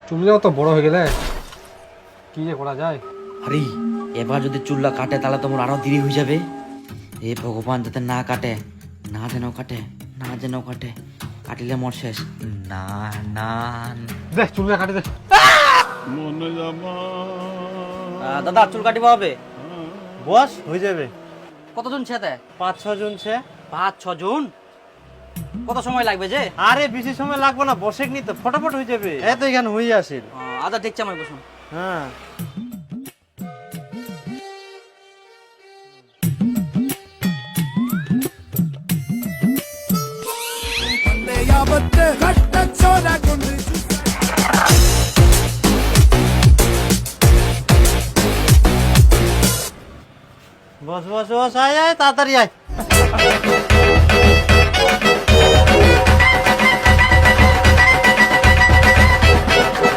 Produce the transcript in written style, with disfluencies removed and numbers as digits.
চুলটাও তো বড় হয়ে গেলে কি যে করা যায়। আরে এবার যদি চুলটা কাটে তাহলে তোমার আরো দেরি হয়ে যাবে। এ ভগবান যাতে না কাটে, না যেন কাটে, না যেন কাটে, কাটিলে মোর শেষ। না না দেখ চুলটা কাটে দে। দাদা চুল কাটিবা হবে? বস হয়ে যাবে। কতজন ছেতে? 5-6 জন ছে। 5-6 জন? কত সময় লাগবে যে? আরে বেশি সময় লাগবে না, বসে নি তো ফটাফট হয়ে যাবে। এত এখানে হয়ে আসিল। আদা দেখছি আমি বসুন। হ্যাঁ বস বস বস, আয় আয় তাড়াতাড়ি আয়।